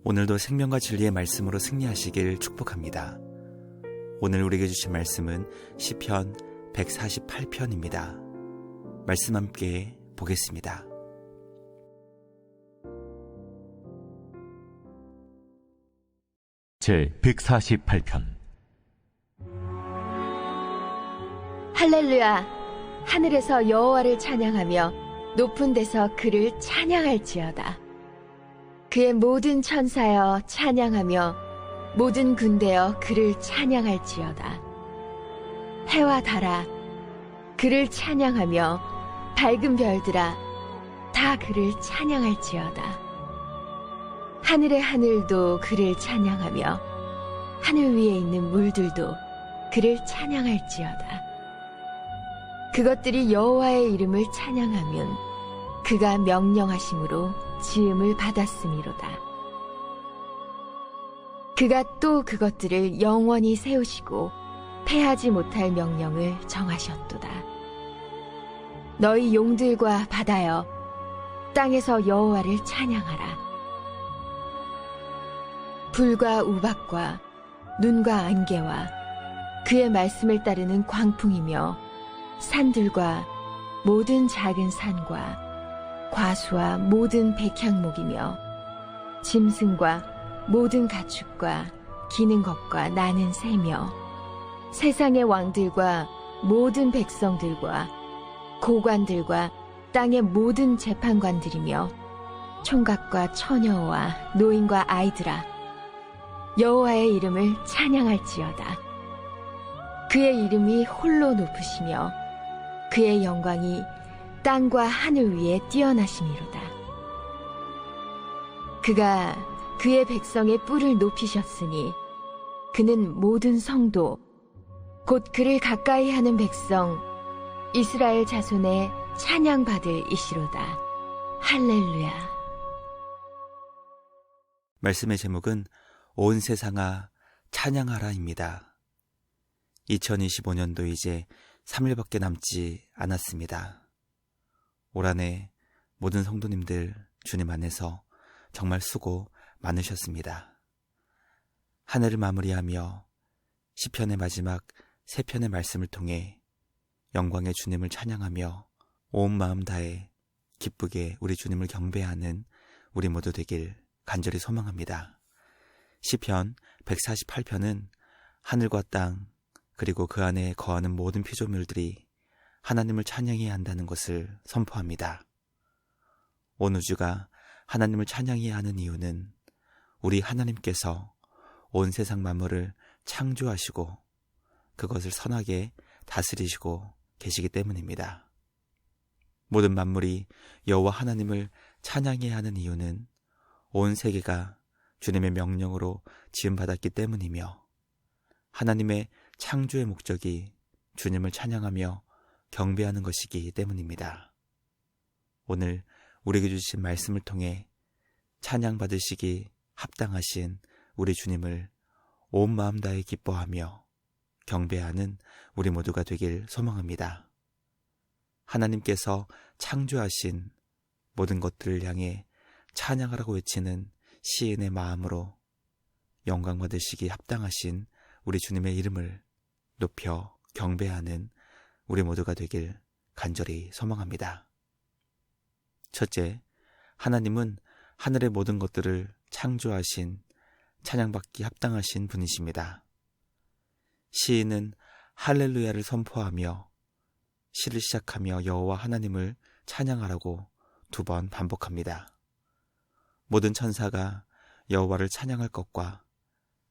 오늘도 생명과 진리의 말씀으로 승리하시길 축복합니다. 오늘 우리에게 주신 말씀은 시편 148편입니다. 말씀 함께 보겠습니다. 제 148편. 할렐루야! 하늘에서 여호와를 찬양하며 높은 데서 그를 찬양할지어다. 그의 모든 천사여 찬양하며 모든 군대여 그를 찬양할지어다. 해와 달아 그를 찬양하며 밝은 별들아 다 그를 찬양할지어다. 하늘의 하늘도 그를 찬양하며 하늘 위에 있는 물들도 그를 찬양할지어다. 그것들이 여호와의 이름을 찬양하면 그가 명령하심으로 지음을 받았음이로다. 그가 또 그것들을 영원히 세우시고 패하지 못할 명령을 정하셨도다. 너희 용들과 바다여 땅에서 여호와를 찬양하라. 불과 우박과 눈과 안개와 그의 말씀을 따르는 광풍이며 산들과 모든 작은 산과 과수와 모든 백향목이며 짐승과 모든 가축과 기는 것과 나는 새며 세상의 왕들과 모든 백성들과 고관들과 땅의 모든 재판관들이며 총각과 처녀와 노인과 아이들아 여호와의 이름을 찬양할지어다. 그의 이름이 홀로 높으시며 그의 영광이 땅과 하늘 위에 뛰어나심이로다. 그가 그의 백성의 뿔을 높이셨으니 그는 모든 성도 곧 그를 가까이 하는 백성 이스라엘 자손의 찬양받을 이시로다. 할렐루야. 말씀의 제목은 온 세상아 찬양하라입니다. 2025년도 이제 3일밖에 남지 않았습니다. 올 한 해 모든 성도님들 주님 안에서 정말 수고 많으셨습니다. 한 해를 마무리하며 시편의 마지막 3편의 말씀을 통해 영광의 주님을 찬양하며 온 마음 다해 기쁘게 우리 주님을 경배하는 우리 모두 되길 간절히 소망합니다. 시편 148편은 하늘과 땅 그리고 그 안에 거하는 모든 피조물들이 하나님을 찬양해야 한다는 것을 선포합니다. 온 우주가 하나님을 찬양해야 하는 이유는 우리 하나님께서 온 세상 만물을 창조하시고 그것을 선하게 다스리시고 계시기 때문입니다. 모든 만물이 여호와 하나님을 찬양해야 하는 이유는 온 세계가 주님의 명령으로 지음받았기 때문이며 하나님의 창조의 목적이 주님을 찬양하며 경배하는 것이기 때문입니다. 오늘 우리에게 주신 말씀을 통해 찬양받으시기 합당하신 우리 주님을 온 마음 다해 기뻐하며 경배하는 우리 모두가 되길 소망합니다. 하나님께서 창조하신 모든 것들을 향해 찬양하라고 외치는 시인의 마음으로 영광 받으시기 합당하신 우리 주님의 이름을 높여 경배하는 우리 모두가 되길 간절히 소망합니다. 첫째, 하나님은 하늘의 모든 것들을 창조하신 찬양받기 합당하신 분이십니다. 시인은 할렐루야를 선포하며 시를 시작하며 여호와 하나님을 찬양하라고 2번 반복합니다. 모든 천사가 여호와를 찬양할 것과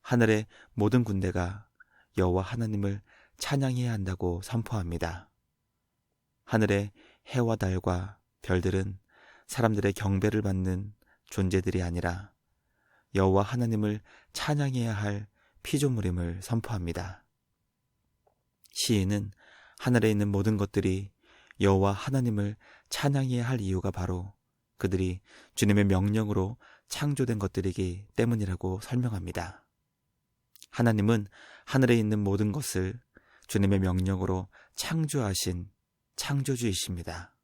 하늘의 모든 군대가 여호와 하나님을 찬양해야 한다고 선포합니다. 하늘의 해와 달과 별들은 사람들의 경배를 받는 존재들이 아니라 여호와 하나님을 찬양해야 할 피조물임을 선포합니다. 시인은 하늘에 있는 모든 것들이 여호와 하나님을 찬양해야 할 이유가 바로 그들이 주님의 명령으로 창조된 것들이기 때문이라고 설명합니다. 하나님은 하늘에 있는 모든 것을 주님의 명령으로 창조하신 창조주이십니다.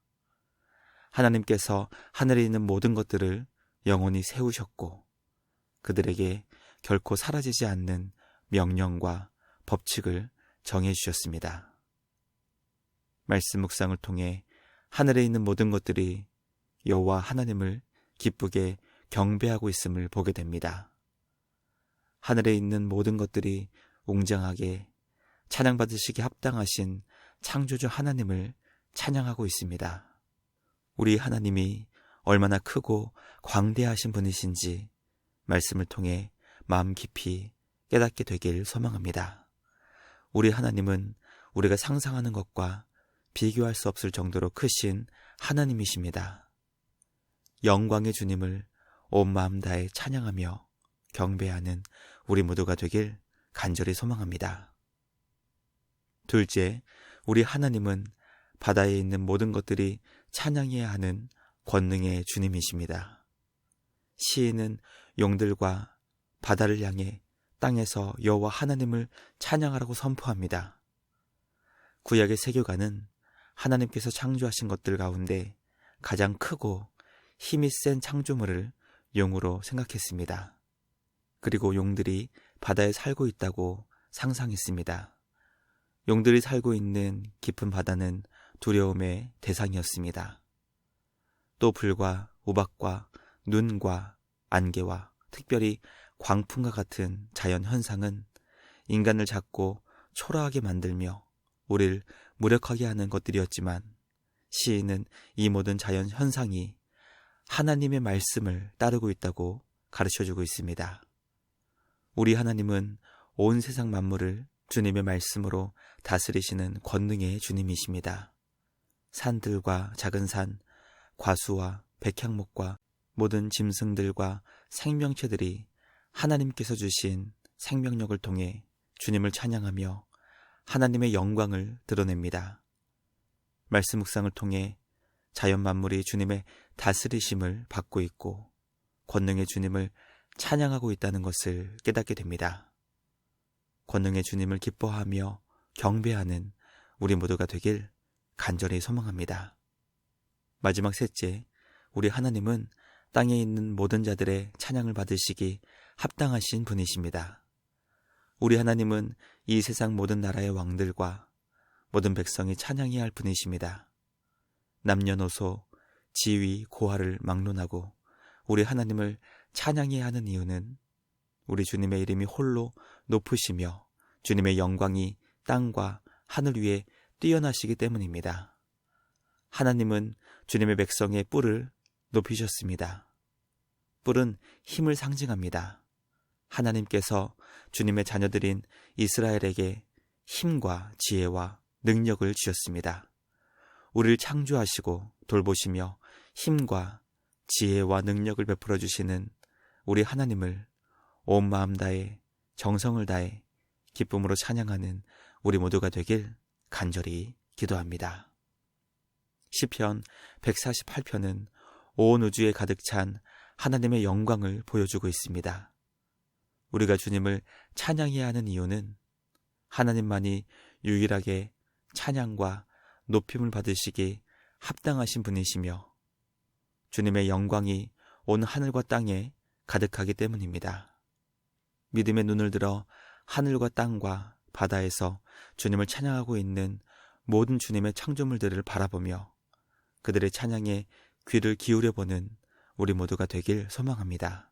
하나님께서 하늘에 있는 모든 것들을 영원히 세우셨고 그들에게 결코 사라지지 않는 명령과 법칙을 정해 주셨습니다. 말씀 묵상을 통해 하늘에 있는 모든 것들이 여호와 하나님을 기쁘게 경배하고 있음을 보게 됩니다. 하늘에 있는 모든 것들이 웅장하게 찬양받으시기 합당하신 창조주 하나님을 찬양하고 있습니다. 우리 하나님이 얼마나 크고 광대하신 분이신지 말씀을 통해 마음 깊이 깨닫게 되길 소망합니다. 우리 하나님은 우리가 상상하는 것과 비교할 수 없을 정도로 크신 하나님이십니다. 영광의 주님을 온 마음 다해 찬양하며 경배하는 우리 모두가 되길 간절히 소망합니다. 둘째, 우리 하나님은 바다에 있는 모든 것들이 찬양해야 하는 권능의 주님이십니다. 시인은 용들과 바다를 향해 땅에서 여호와 하나님을 찬양하라고 선포합니다. 구약의 세교가는 하나님께서 창조하신 것들 가운데 가장 크고 힘이 센 창조물을 용으로 생각했습니다. 그리고 용들이 바다에 살고 있다고 상상했습니다. 용들이 살고 있는 깊은 바다는 두려움의 대상이었습니다. 또 불과 우박과 눈과 안개와 특별히 광풍과 같은 자연 현상은 인간을 작고 초라하게 만들며 우리를 무력하게 하는 것들이었지만 시인은 이 모든 자연 현상이 하나님의 말씀을 따르고 있다고 가르쳐주고 있습니다. 우리 하나님은 온 세상 만물을 주님의 말씀으로 다스리시는 권능의 주님이십니다. 산들과 작은 산, 과수와 백향목과 모든 짐승들과 생명체들이 하나님께서 주신 생명력을 통해 주님을 찬양하며 하나님의 영광을 드러냅니다. 말씀 묵상을 통해 자연 만물이 주님의 다스리심을 받고 있고 권능의 주님을 찬양하고 있다는 것을 깨닫게 됩니다. 권능의 주님을 기뻐하며 경배하는 우리 모두가 되길 간절히 소망합니다. 마지막 셋째, 우리 하나님은 땅에 있는 모든 자들의 찬양을 받으시기 합당하신 분이십니다. 우리 하나님은 이 세상 모든 나라의 왕들과 모든 백성이 찬양해야 할 분이십니다. 남녀노소, 지위, 고하를 막론하고 우리 하나님을 찬양해야 하는 이유는 우리 주님의 이름이 홀로 높으시며 주님의 영광이 땅과 하늘 위에 뛰어나시기 때문입니다. 하나님은 주님의 백성의 뿔을 높이셨습니다. 뿔은 힘을 상징합니다. 하나님께서 주님의 자녀들인 이스라엘에게 힘과 지혜와 능력을 주셨습니다. 우리를 창조하시고 돌보시며 힘과 지혜와 능력을 베풀어 주시는 우리 하나님을 온 마음 다해 정성을 다해 기쁨으로 찬양하는 우리 모두가 되길 간절히 기도합니다. 시편 148편은 온 우주에 가득 찬 하나님의 영광을 보여주고 있습니다. 우리가 주님을 찬양해야 하는 이유는 하나님만이 유일하게 찬양과 높임을 받으시기 합당하신 분이시며 주님의 영광이 온 하늘과 땅에 가득하기 때문입니다. 믿음의 눈을 들어 하늘과 땅과 바다에서 주님을 찬양하고 있는 모든 주님의 창조물들을 바라보며 그들의 찬양에 귀를 기울여보는 우리 모두가 되길 소망합니다.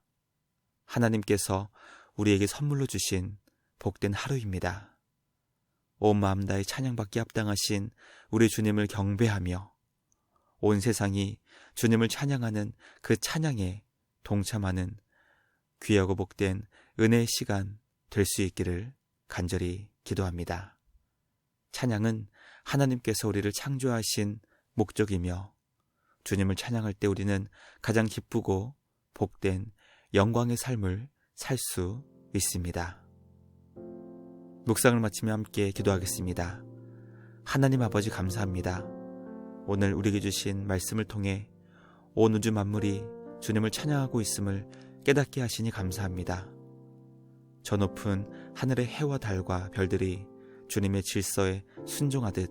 하나님께서 우리에게 선물로 주신 복된 하루입니다. 온 마음 다해 찬양받기 합당하신 우리 주님을 경배하며 온 세상이 주님을 찬양하는 그 찬양에 동참하는 귀하고 복된 은혜의 시간 될 수 있기를 간절히 기도합니다. 찬양은 하나님께서 우리를 창조하신 목적이며 주님을 찬양할 때 우리는 가장 기쁘고 복된 영광의 삶을 살 수 있습니다. 묵상을 마치며 함께 기도하겠습니다. 하나님 아버지 감사합니다. 오늘 우리에게 주신 말씀을 통해 온 우주 만물이 주님을 찬양하고 있음을 깨닫게 하시니 감사합니다. 저 높은 하늘의 해와 달과 별들이 주님의 질서에 순종하듯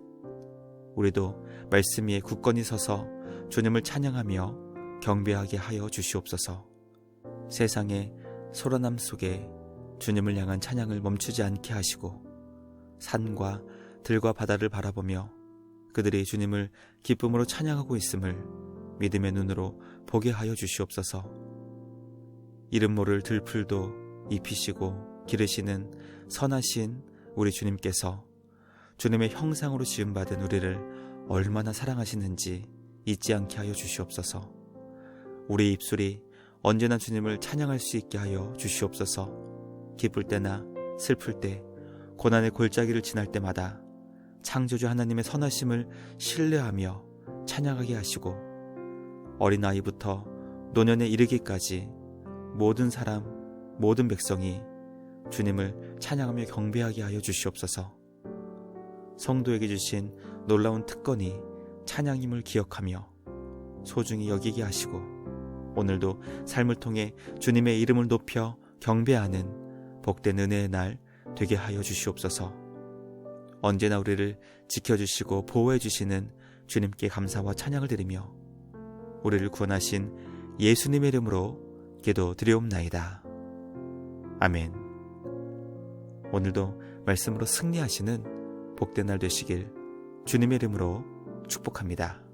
우리도 말씀 위에 굳건히 서서 주님을 찬양하며 경배하게 하여 주시옵소서. 세상에 소란함 속에 주님을 향한 찬양을 멈추지 않게 하시고 산과 들과 바다를 바라보며 그들이 주님을 기쁨으로 찬양하고 있음을 믿음의 눈으로 보게 하여 주시옵소서. 이름 모를 들풀도 입히시고 기르시는 선하신 우리 주님께서 주님의 형상으로 지음받은 우리를 얼마나 사랑하시는지 잊지 않게 하여 주시옵소서. 우리 입술이 언제나 주님을 찬양할 수 있게 하여 주시옵소서. 기쁠 때나 슬플 때, 고난의 골짜기를 지날 때마다 창조주 하나님의 선하심을 신뢰하며 찬양하게 하시고 어린아이부터 노년에 이르기까지 모든 사람, 모든 백성이 주님을 찬양하며 경배하게 하여 주시옵소서. 성도에게 주신 놀라운 특권이 찬양임을 기억하며 소중히 여기게 하시고 오늘도 삶을 통해 주님의 이름을 높여 경배하는 복된 은혜의 날 되게 하여 주시옵소서. 언제나 우리를 지켜주시고 보호해 주시는 주님께 감사와 찬양을 드리며 우리를 구원하신 예수님의 이름으로 기도드리옵나이다. 아멘. 오늘도 말씀으로 승리하시는 복된 날 되시길 주님의 이름으로 축복합니다.